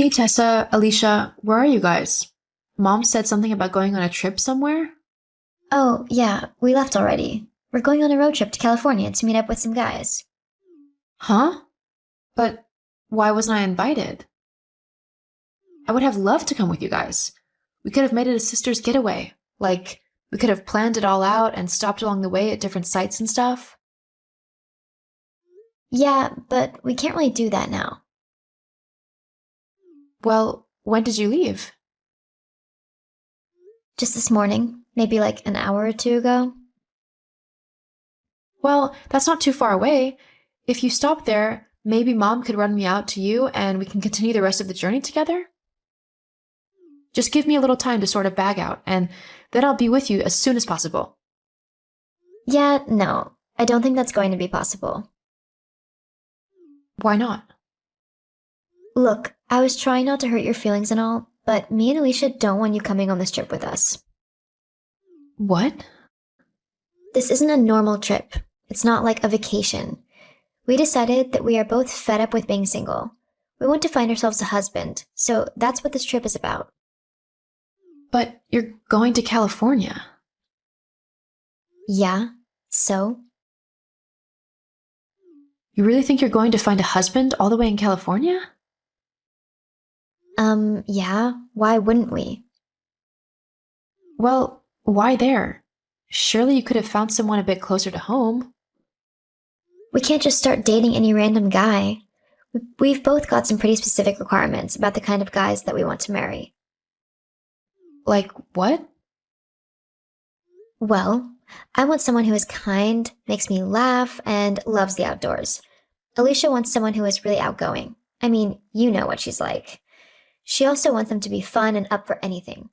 Hey Tessa, Alicia, where are you guys? Mom said something about going on a trip somewhere? Oh, yeah, we left already. We're going on a road trip to California to meet up with some guys. Huh? But why wasn't I invited? I would have loved to come with you guys. We could have made it a sister's getaway. Like, we could have planned it all out and stopped along the way at different sites and stuff. Yeah, but we can't really do that now. Well, when did you leave? Just this morning, maybe like an hour or two ago. Well, that's not too far away. If you stop there, maybe Mom could run me out to you and we can continue the rest of the journey together? Just give me a little time to sort a bag out, and then I'll be with you as soon as possible. Yeah, no, I don't think that's going to be possible. Why not? Look, I was trying not to hurt your feelings and all, but me and Alicia don't want you coming on this trip with us. What? This isn't a normal trip. It's not like a vacation. We decided that we are both fed up with being single. We want to find ourselves a husband, so that's what this trip is about. But you're going to California. Yeah, so? You really think you're going to find a husband all the way in California? Yeah, why wouldn't we? Well, why there? Surely you could have found someone a bit closer to home. We can't just start dating any random guy. We've both got some pretty specific requirements about the kind of guys that we want to marry. Like, what? Well, I want someone who is kind, makes me laugh, and loves the outdoors. Alicia wants someone who is really outgoing. I mean, you know what she's like. She also wants them to be fun and up for anything.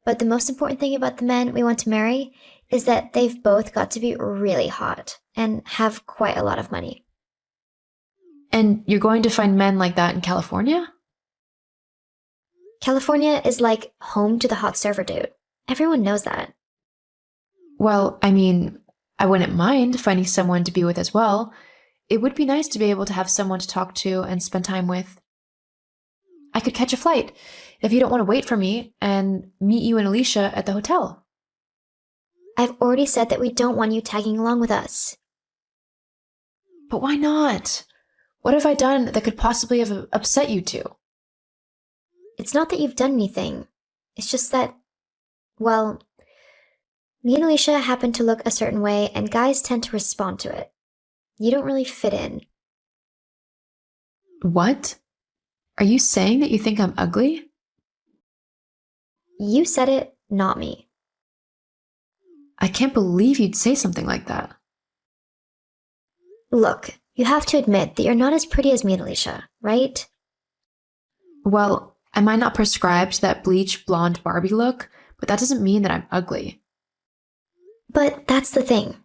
But the most important thing about the men we want to marry is that they've both got to be really hot and have quite a lot of money. And you're going to find men like that in California? California is like home to the hot surfer dude. Everyone knows that. Well, I mean, I wouldn't mind finding someone to be with as well. It would be nice to be able to have someone to talk to and spend time with. I could catch a flight if you don't want to wait for me and meet you and Alicia at the hotel. I've already said that we don't want you tagging along with us. But why not? What have I done that could possibly have upset you two? It's not that you've done anything. It's just that, well, me and Alicia happen to look a certain way and guys tend to respond to it. You don't really fit in. What? Are you saying that you think I'm ugly? You said it, not me. I can't believe you'd say something like that. Look, you have to admit that you're not as pretty as me and Alicia, right? Well, I might not prescribe to that bleach blonde Barbie look, but that doesn't mean that I'm ugly. But that's the thing.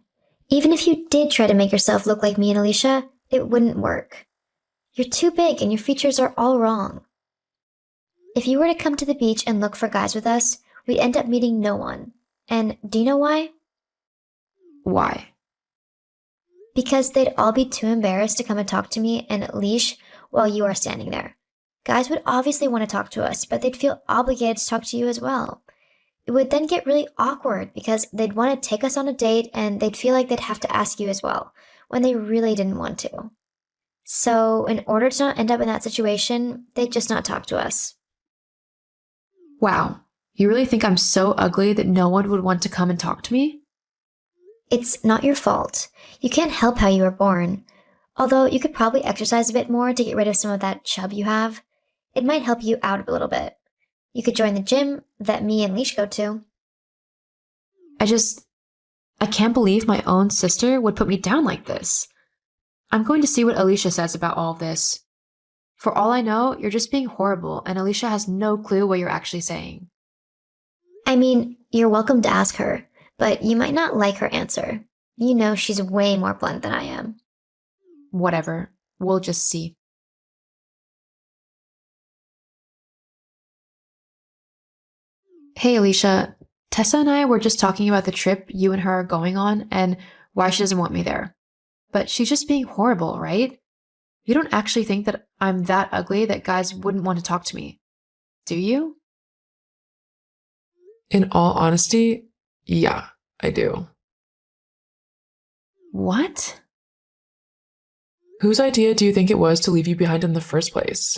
Even if you did try to make yourself look like me and Alicia, it wouldn't work. You're too big and your features are all wrong. If you were to come to the beach and look for guys with us, we'd end up meeting no one. And do you know why? Why? Because they'd all be too embarrassed to come and talk to me and leash while you are standing there. Guys would obviously want to talk to us, but they'd feel obligated to talk to you as well. It would then get really awkward because they'd want to take us on a date and they'd feel like they'd have to ask you as well, when they really didn't want to. So, in order to not end up in that situation, they'd just not talk to us. Wow, you really think I'm so ugly that no one would want to come and talk to me? It's not your fault. You can't help how you were born. Although you could probably exercise a bit more to get rid of some of that chub you have. It might help you out a little bit. You could join the gym that me and Leash go to. I can't believe my own sister would put me down like this. I'm going to see what Alicia says about all of this. For all I know, you're just being horrible, and Alicia has no clue what you're actually saying. I mean, you're welcome to ask her, but you might not like her answer. You know she's way more blunt than I am. Whatever. We'll just see. Hey, Alicia. Tessa and I were just talking about the trip you and her are going on and why she doesn't want me there. But she's just being horrible, right? You don't actually think that I'm that ugly that guys wouldn't want to talk to me, do you? In all honesty, yeah, I do. What? Whose idea do you think it was to leave you behind in the first place?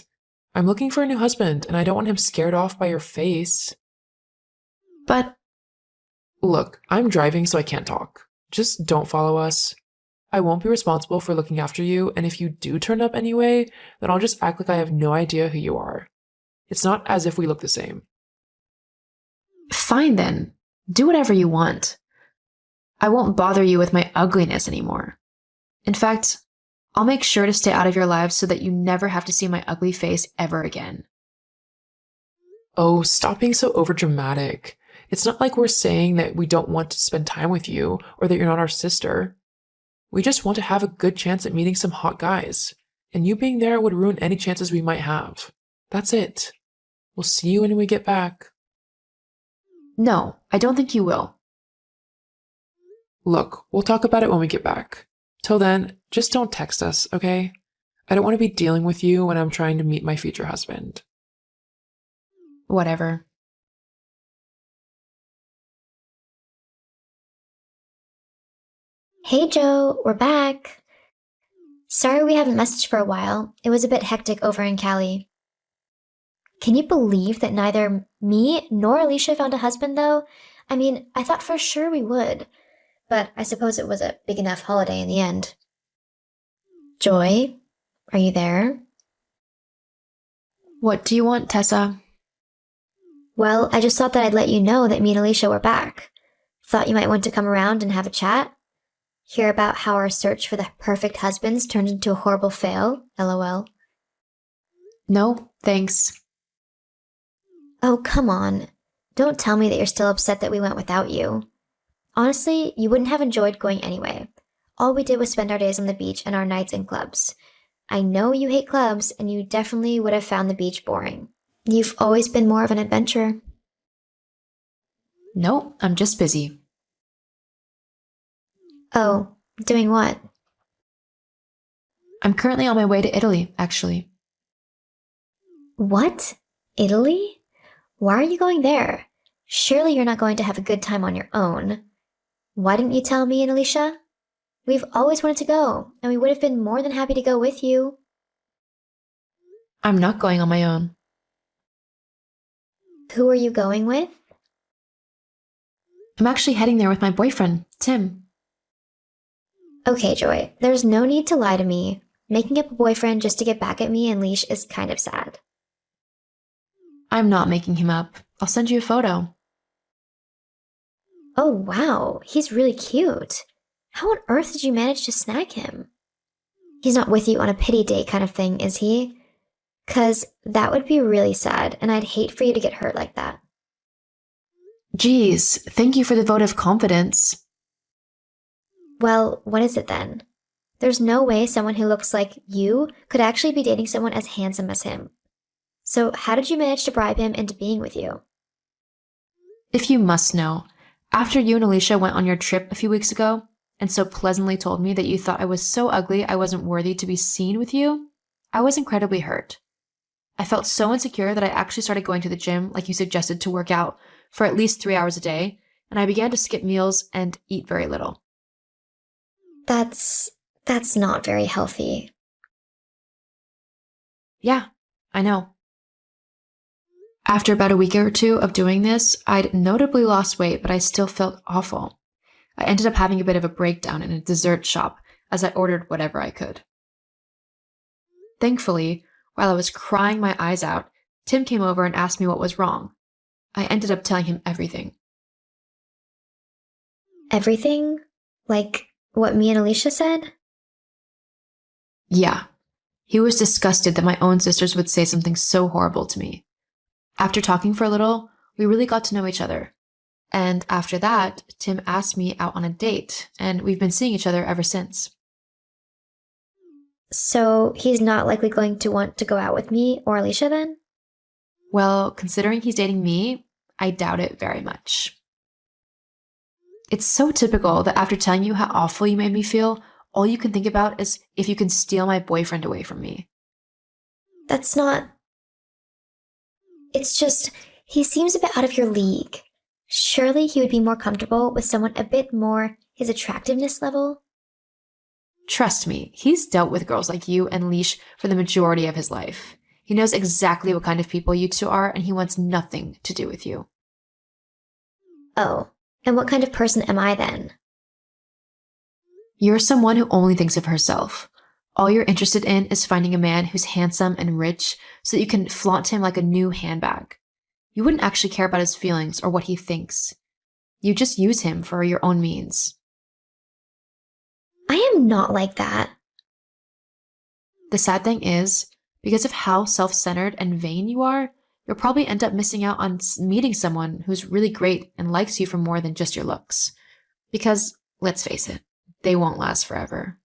I'm looking for a new husband, and I don't want him scared off by your face. But Look, I'm driving, so I can't talk. Just don't follow us. I won't be responsible for looking after you, and if you do turn up anyway, then I'll just act like I have no idea who you are. It's not as if we look the same. fine then. Do whatever you want. I won't bother you with my ugliness anymore. In fact, I'll make sure to stay out of your lives so that you never have to see my ugly face ever again. Oh, stop being so overdramatic. It's not like we're saying that we don't want to spend time with you or that you're not our sister. We just want to have a good chance at meeting some hot guys, and you being there would ruin any chances we might have. That's it. We'll see you when we get back. No, I don't think you will. Look, we'll talk about it when we get back. Till then, just don't text us, okay? I don't want to be dealing with you when I'm trying to meet my future husband. Whatever. Hey Joe, we're back. Sorry we haven't messaged for a while. It was a bit hectic over in Cali. Can you believe that neither me nor Alicia found a husband, though? I mean, I thought for sure we would. But I suppose it was a big enough holiday in the end. Joy, are you there? What do you want, Tessa? Well, I just thought that I'd let you know that me and Alicia were back. Thought you might want to come around and have a chat. Hear about how our search for the perfect husbands turned into a horrible fail, lol. No, thanks. Oh, come on. Don't tell me that you're still upset that we went without you. Honestly, you wouldn't have enjoyed going anyway. All we did was spend our days on the beach and our nights in clubs. I know you hate clubs, and you definitely would have found the beach boring. You've always been more of an adventurer. No, I'm just busy. Oh, doing what? I'm currently on my way to Italy, actually. What? Italy? Why are you going there? Surely you're not going to have a good time on your own. Why didn't you tell me and Alicia? We've always wanted to go, and we would have been more than happy to go with you. I'm not going on my own. Who are you going with? I'm actually heading there with my boyfriend, Tim. Okay, Joy, there's no need to lie to me. Making up a boyfriend just to get back at me and Leash is kind of sad. I'm not making him up. I'll send you a photo. Oh, wow, he's really cute. How on earth did you manage to snag him? He's not with you on a pity date kind of thing, is he? 'Cause that would be really sad, and I'd hate for you to get hurt like that. Geez, thank you for the vote of confidence. Well, what is it then? There's no way someone who looks like you could actually be dating someone as handsome as him. So, how did you manage to bribe him into being with you? If you must know, after you and Alicia went on your trip a few weeks ago, and so pleasantly told me that you thought I was so ugly I wasn't worthy to be seen with you, I was incredibly hurt. I felt so insecure that I actually started going to the gym, like you suggested, to work out for at least 3 hours a day, and I began to skip meals and eat very little. That's not very healthy. Yeah, I know. After about a week or two of doing this, I'd notably lost weight, but I still felt awful. I ended up having a bit of a breakdown in a dessert shop as I ordered whatever I could. Thankfully, while I was crying my eyes out, Tim came over and asked me what was wrong. I ended up telling him everything. Everything? Like what me and Alicia said? Yeah, he was disgusted that my own sisters would say something so horrible to me. After talking for a little, we really got to know each other. And after that, Tim asked me out on a date, and we've been seeing each other ever since. So he's not likely going to want to go out with me or Alicia then? Well, considering he's dating me, I doubt it very much. It's so typical that after telling you how awful you made me feel, all you can think about is if you can steal my boyfriend away from me. That's not. It's just, he seems a bit out of your league. Surely he would be more comfortable with someone a bit more his attractiveness level? Trust me, he's dealt with girls like you and Leash for the majority of his life. He knows exactly what kind of people you two are, and he wants nothing to do with you. Oh, and what kind of person am I then? You're someone who only thinks of herself. All you're interested in is finding a man who's handsome and rich so that you can flaunt him like a new handbag. You wouldn't actually care about his feelings or what he thinks. You just use him for your own means. I am not like that. The sad thing is, because of how self-centered and vain you are, you'll probably end up missing out on meeting someone who's really great and likes you for more than just your looks. Because, let's face it, they won't last forever.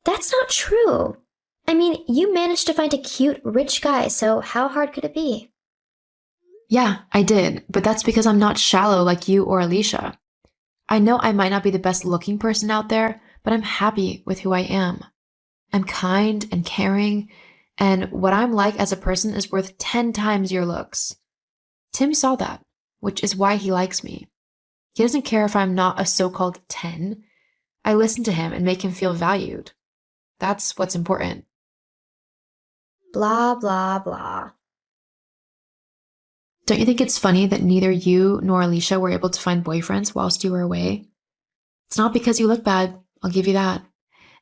That's not true. I mean, you managed to find a cute, rich guy, so how hard could it be? Yeah, I did, but that's because I'm not shallow like you or Alicia. I know I might not be the best looking person out there, but I'm happy with who I am. I'm kind and caring, and what I'm like as a person is worth 10 times your looks. Tim saw that, which is why he likes me. He doesn't care if I'm not a so-called 10. I listen to him and make him feel valued. That's what's important. Blah, blah, blah. Don't you think it's funny that neither you nor Alicia were able to find boyfriends whilst you were away? It's not because you look bad, I'll give you that.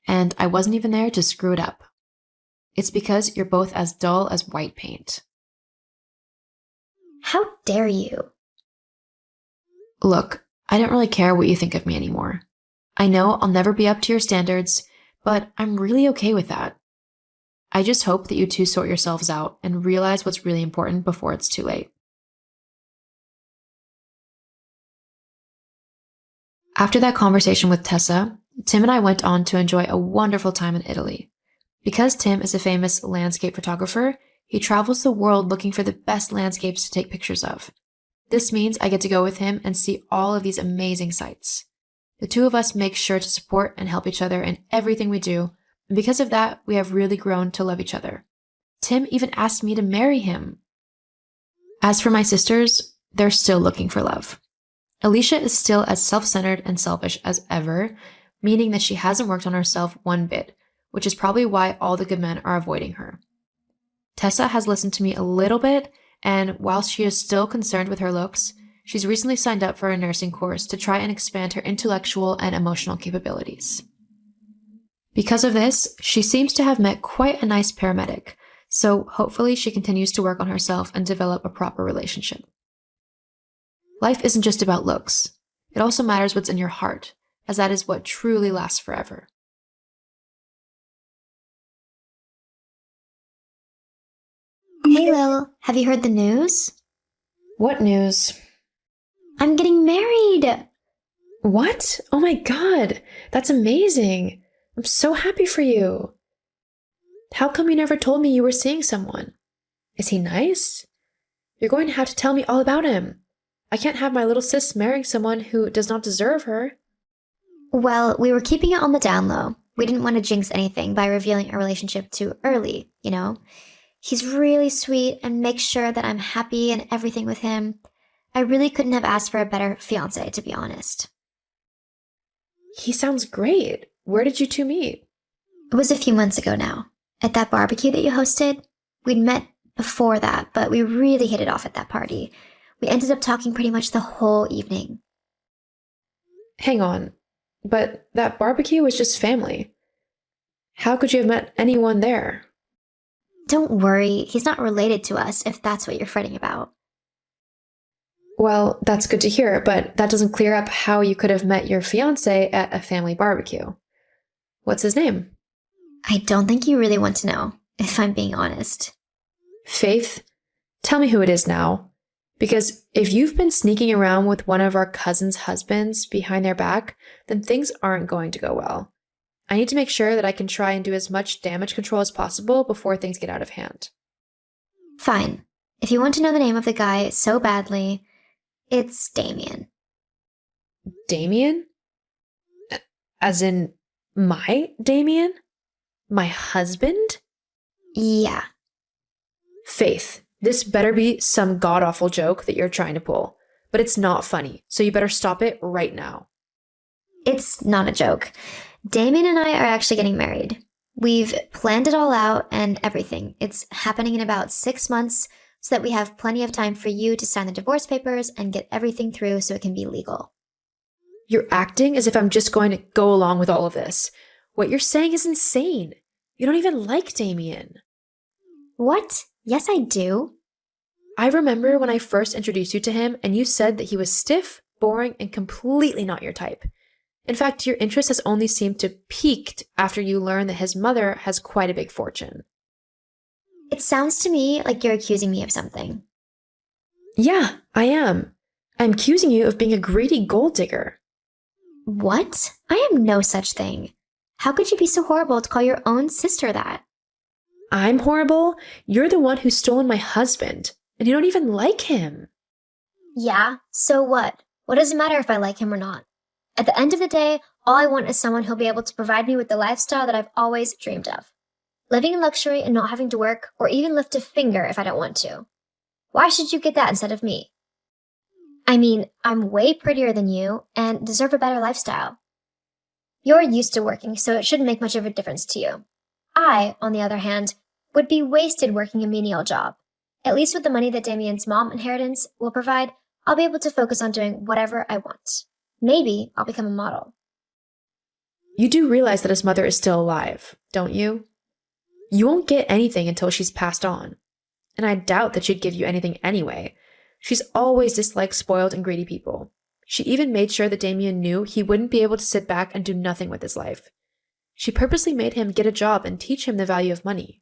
And I wasn't even there to screw it up. It's because you're both as dull as white paint. How dare you? Look, I don't really care what you think of me anymore. I know I'll never be up to your standards, but I'm really okay with that. I just hope that you two sort yourselves out and realize what's really important before it's too late. After that conversation with Tessa, Tim and I went on to enjoy a wonderful time in Italy. Because Tim is a famous landscape photographer, he travels the world looking for the best landscapes to take pictures of. This means I get to go with him and see all of these amazing sights. The two of us make sure to support and help each other in everything we do, and because of that, we have really grown to love each other. Tim even asked me to marry him. As for my sisters, they're still looking for love. Alicia is still as self-centered and selfish as ever, meaning that she hasn't worked on herself one bit, which is probably why all the good men are avoiding her. Tessa has listened to me a little bit, and whilst she is still concerned with her looks, she's recently signed up for a nursing course to try and expand her intellectual and emotional capabilities. Because of this, she seems to have met quite a nice paramedic, so hopefully she continues to work on herself and develop a proper relationship. Life isn't just about looks. It also matters what's in your heart, as that is what truly lasts forever. Hey Lil, have you heard the news? What news? I'm getting married! What? Oh my god, that's amazing. I'm so happy for you. How come you never told me you were seeing someone? Is he nice? You're going to have to tell me all about him. I can't have my little sis marrying someone who does not deserve her. Well, we were keeping it on the down low. We didn't want to jinx anything by revealing our relationship too early, you know? He's really sweet and makes sure that I'm happy and everything with him. I really couldn't have asked for a better fiancé, to be honest. He sounds great. Where did you two meet? It was a few months ago now, at that barbecue that you hosted. We'd met before that, but we really hit it off at that party. We ended up talking pretty much the whole evening. Hang on, but that barbecue was just family. How could you have met anyone there? Don't worry, he's not related to us if that's what you're fretting about. Well, that's good to hear, but that doesn't clear up how you could have met your fiancé at a family barbecue. What's his name? I don't think you really want to know, if I'm being honest. Faith, tell me who it is now. Because if you've been sneaking around with one of our cousins' husbands behind their back, then things aren't going to go well. I need to make sure that I can try and do as much damage control as possible before things get out of hand. Fine. If you want to know the name of the guy so badly, it's Damien. Damien? As in My Damien? My husband? Yeah. Faith, this better be some god awful joke that you're trying to pull. But it's not funny, so you better stop it right now. It's not a joke. Damien and I are actually getting married. We've planned it all out and everything. It's happening in about 6 months so that we have plenty of time for you to sign the divorce papers and get everything through so it can be legal. You're acting as if I'm just going to go along with all of this. What you're saying is insane. You don't even like Damien. What? Yes, I do. I remember when I first introduced you to him and you said that he was stiff, boring, and completely not your type. In fact, your interest has only seemed to peaked after you learned that his mother has quite a big fortune. It sounds to me like you're accusing me of something. Yeah, I am. I'm accusing you of being a greedy gold digger. What? I am no such thing. How could you be so horrible to call your own sister that? I'm horrible? You're the one who's stolen my husband, and you don't even like him. Yeah, so what? What does it matter if I like him or not? At the end of the day, all I want is someone who'll be able to provide me with the lifestyle that I've always dreamed of. Living in luxury and not having to work or even lift a finger if I don't want to. Why should you get that instead of me? I mean, I'm way prettier than you and deserve a better lifestyle. You're used to working, so it shouldn't make much of a difference to you. I, on the other hand, would be wasted working a menial job. At least with the money that Damien's mom inheritance will provide, I'll be able to focus on doing whatever I want. Maybe I'll become a model. You do realize that his mother is still alive, don't you? You won't get anything until she's passed on. And I doubt that she'd give you anything anyway. She's always disliked spoiled and greedy people. She even made sure that Damien knew he wouldn't be able to sit back and do nothing with his life. She purposely made him get a job and teach him the value of money.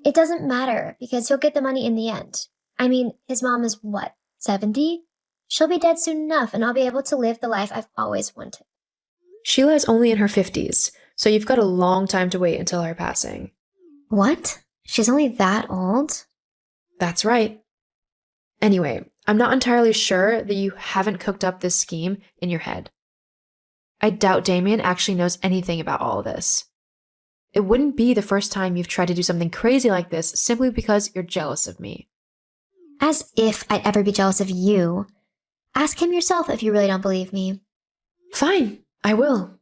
It doesn't matter, because he'll get the money in the end. I mean, his mom is what, 70? She'll be dead soon enough, and I'll be able to live the life I've always wanted. Sheila is only in her 50s, so you've got a long time to wait until her passing. What? She's only that old? That's right. Anyway, I'm not entirely sure that you haven't cooked up this scheme in your head. I doubt Damien actually knows anything about all of this. It wouldn't be the first time you've tried to do something crazy like this simply because you're jealous of me. As if I'd ever be jealous of you. Ask him yourself if you really don't believe me. Fine, I will.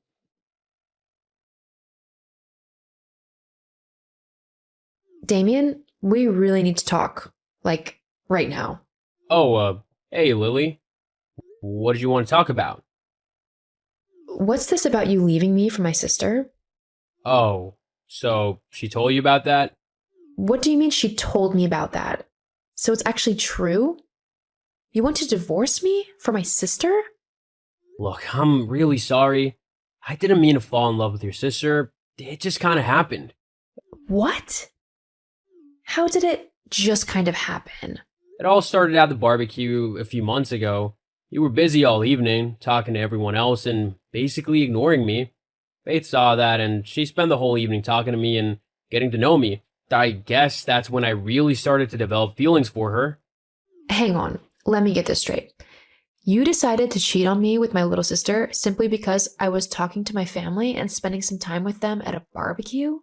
Damien, we really need to talk. Like, right now. Oh, hey, Lily. What did you want to talk about? What's this about you leaving me for my sister? Oh, so she told you about that? What do you mean she told me about that? So it's actually true? You want to divorce me for my sister? Look, I'm really sorry. I didn't mean to fall in love with your sister. It just kind of happened. What? How did it just kind of happen? It all started at the barbecue a few months ago. You were busy all evening, talking to everyone else and basically ignoring me. Faith saw that and she spent the whole evening talking to me and getting to know me. I guess that's when I really started to develop feelings for her. Hang on, let me get this straight. You decided to cheat on me with my little sister simply because I was talking to my family and spending some time with them at a barbecue?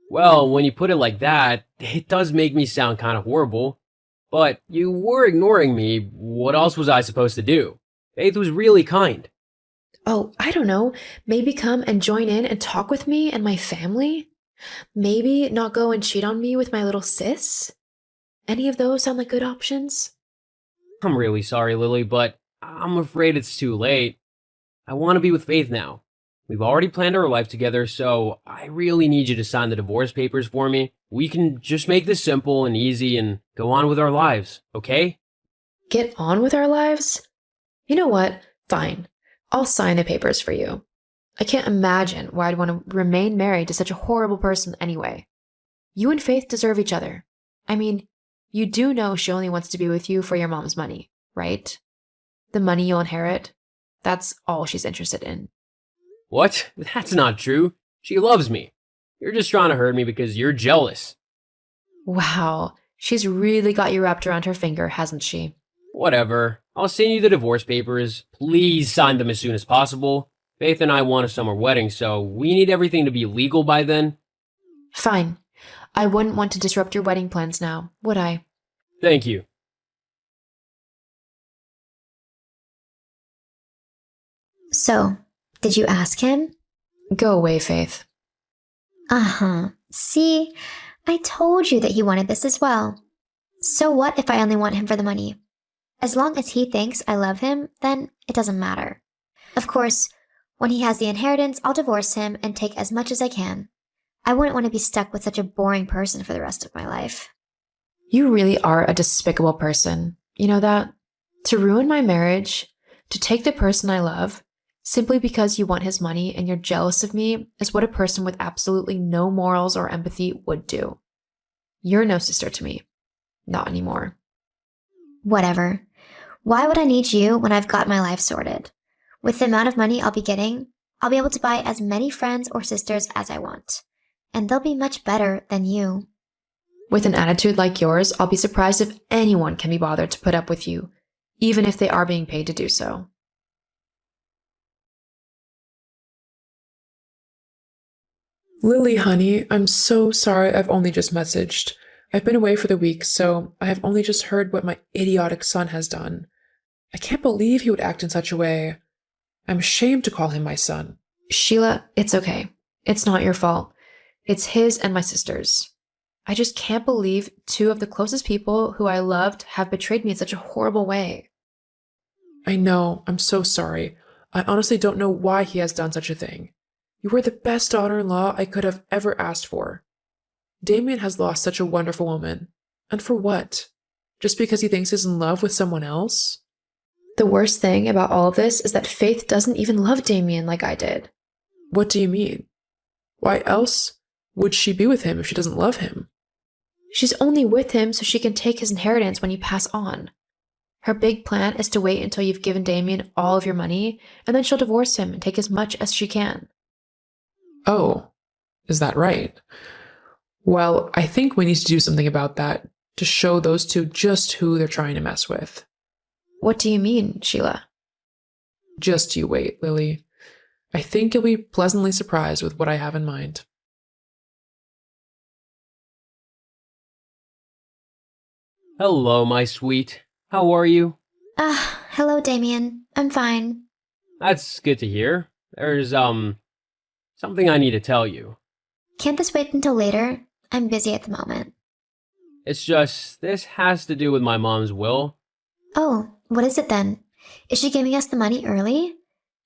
Well, when you put it like that, it does make me sound kind of horrible. But you were ignoring me. What else was I supposed to do? Faith was really kind. Oh, I don't know. Maybe come and join in and talk with me and my family? Maybe not go and cheat on me with my little sis? Any of those sound like good options? I'm really sorry, Lily, but I'm afraid it's too late. I want to be with Faith now. We've already planned our life together, so I really need you to sign the divorce papers for me. We can just make this simple and easy and go on with our lives, okay? Get on with our lives? You know what? Fine. I'll sign the papers for you. I can't imagine why I'd want to remain married to such a horrible person anyway. You and Faith deserve each other. I mean, you do know she only wants to be with you for your mom's money, right? The money you'll inherit, that's all she's interested in. What? That's not true. She loves me. You're just trying to hurt me because you're jealous. Wow, she's really got you wrapped around her finger, hasn't she? Whatever. I'll send you the divorce papers. Please sign them as soon as possible. Faith and I want a summer wedding, so we need everything to be legal by then. Fine. I wouldn't want to disrupt your wedding plans now, would I? Thank you. So, did you ask him? Go away, Faith. Uh-huh. See, I told you that he wanted this as well. So what if I only want him for the money? As long as he thinks I love him, then it doesn't matter. Of course, when he has the inheritance, I'll divorce him and take as much as I can. I wouldn't want to be stuck with such a boring person for the rest of my life. You really are a despicable person. You know that? To ruin my marriage, to take the person I love, simply because you want his money and you're jealous of me, is what a person with absolutely no morals or empathy would do. You're no sister to me. Not anymore. Whatever. Why would I need you when I've got my life sorted? With the amount of money I'll be getting, I'll be able to buy as many friends or sisters as I want. And they'll be much better than you. With an attitude like yours, I'll be surprised if anyone can be bothered to put up with you, even if they are being paid to do so. Lily, honey, I'm so sorry I've only just messaged. I've been away for the week, so I have only just heard what my idiotic son has done. I can't believe he would act in such a way. I'm ashamed to call him my son. Sheila, it's okay. It's not your fault. It's his and my sister's. I just can't believe two of the closest people who I loved have betrayed me in such a horrible way. I know, I'm so sorry. I honestly don't know why he has done such a thing. You were the best daughter-in-law I could have ever asked for. Damien has lost such a wonderful woman. And for what? Just because he thinks he's in love with someone else? The worst thing about all of this is that Faith doesn't even love Damien like I did. What do you mean? Why else would she be with him if she doesn't love him? She's only with him so she can take his inheritance when you pass on. Her big plan is to wait until you've given Damien all of your money, and then she'll divorce him and take as much as she can. Oh, is that right? Well, I think we need to do something about that to show those two just who they're trying to mess with. What do you mean, Sheila? Just you wait, Lily. I think you'll be pleasantly surprised with what I have in mind. Hello, my sweet. How are you? Hello, Damien. I'm fine. That's good to hear. There's, something I need to tell you. Can't this wait until later? I'm busy at the moment. It's just, this has to do with my mom's will. Oh, what is it then? Is she giving us the money early?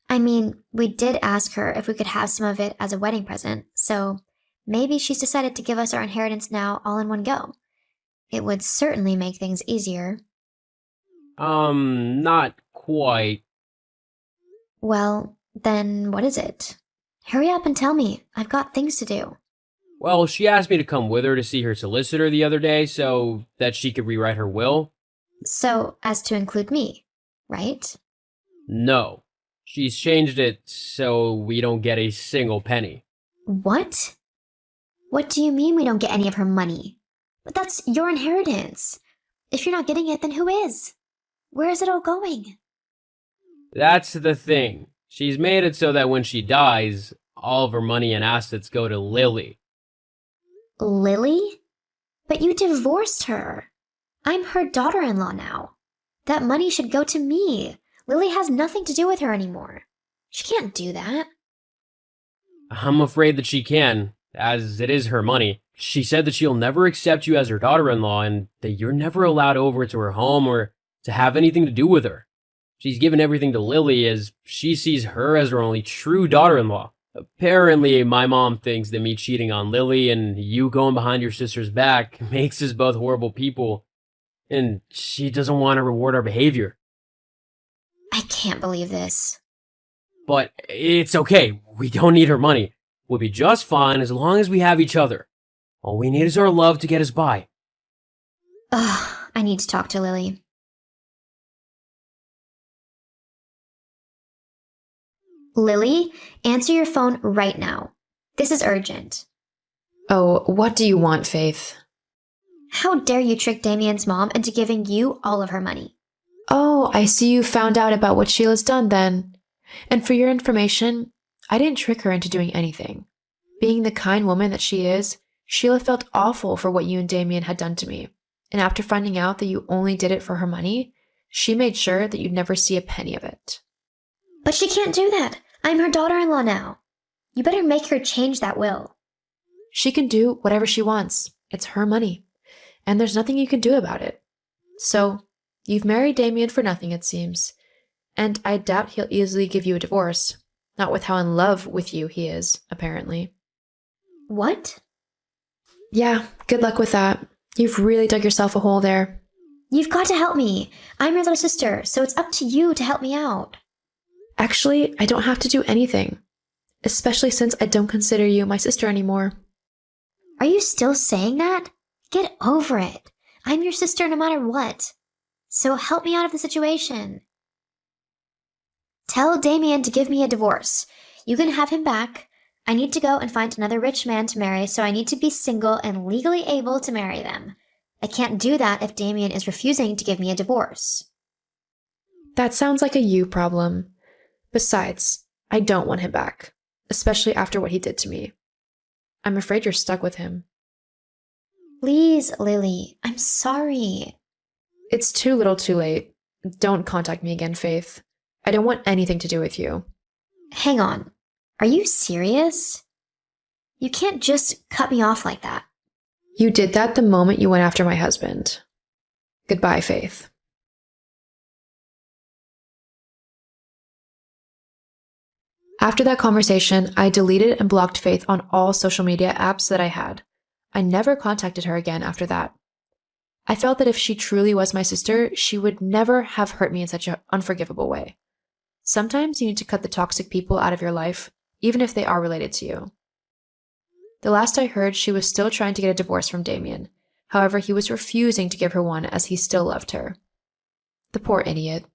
I mean, we did ask her if we could have some of it as a wedding present, so maybe she's decided to give us our inheritance now all in one go. It would certainly make things easier. Not quite. Well, then what is it? Hurry up and tell me. I've got things to do. Well, she asked me to come with her to see her solicitor the other day so that she could rewrite her will. So, as to include me, right? No. She's changed it so we don't get a single penny. What? What do you mean we don't get any of her money? But that's your inheritance. If you're not getting it, then who is? Where is it all going? That's the thing. She's made it so that when she dies, all of her money and assets go to Lily. Lily? But you divorced her. I'm her daughter-in-law now. That money should go to me. Lily has nothing to do with her anymore. She can't do that. I'm afraid that she can, as it is her money. She said that she'll never accept you as her daughter-in-law and that you're never allowed over to her home or to have anything to do with her. She's given everything to Lily as she sees her as her only true daughter-in-law. Apparently, my mom thinks that me cheating on Lily and you going behind your sister's back makes us both horrible people, and she doesn't want to reward our behavior. I can't believe this. But it's okay. We don't need her money. We'll be just fine as long as we have each other. All we need is our love to get us by. Ugh, I need to talk to Lily. Lily, answer your phone right now. This is urgent. Oh, what do you want, Faith? How dare you trick Damien's mom into giving you all of her money? Oh, I see you found out about what Sheila's done then. And for your information, I didn't trick her into doing anything. Being the kind woman that she is, Sheila felt awful for what you and Damien had done to me. And after finding out that you only did it for her money, she made sure that you'd never see a penny of it. But she can't do that. I'm her daughter-in-law now. You better make her change that will. She can do whatever she wants. It's her money. And there's nothing you can do about it. So, you've married Damien for nothing, it seems. And I doubt he'll easily give you a divorce. Not with how in love with you he is, apparently. What? Yeah, good luck with that. You've really dug yourself a hole there. You've got to help me. I'm your little sister, so it's up to you to help me out. Actually, I don't have to do anything. Especially since I don't consider you my sister anymore. Are you still saying that? Get over it. I'm your sister no matter what. So help me out of the situation. Tell Damien to give me a divorce. You can have him back. I need to go and find another rich man to marry, so I need to be single and legally able to marry them. I can't do that if Damien is refusing to give me a divorce. That sounds like a you problem. Besides, I don't want him back, especially after what he did to me. I'm afraid you're stuck with him. Please, Lily, I'm sorry. It's too little too late. Don't contact me again, Faith. I don't want anything to do with you. Hang on. Are you serious? You can't just cut me off like that. You did that the moment you went after my husband. Goodbye, Faith. After that conversation, I deleted and blocked Faith on all social media apps that I had. I never contacted her again after that. I felt that if she truly was my sister, she would never have hurt me in such an unforgivable way. Sometimes you need to cut the toxic people out of your life, even if they are related to you. The last I heard, she was still trying to get a divorce from Damien. However, he was refusing to give her one as he still loved her. The poor idiot.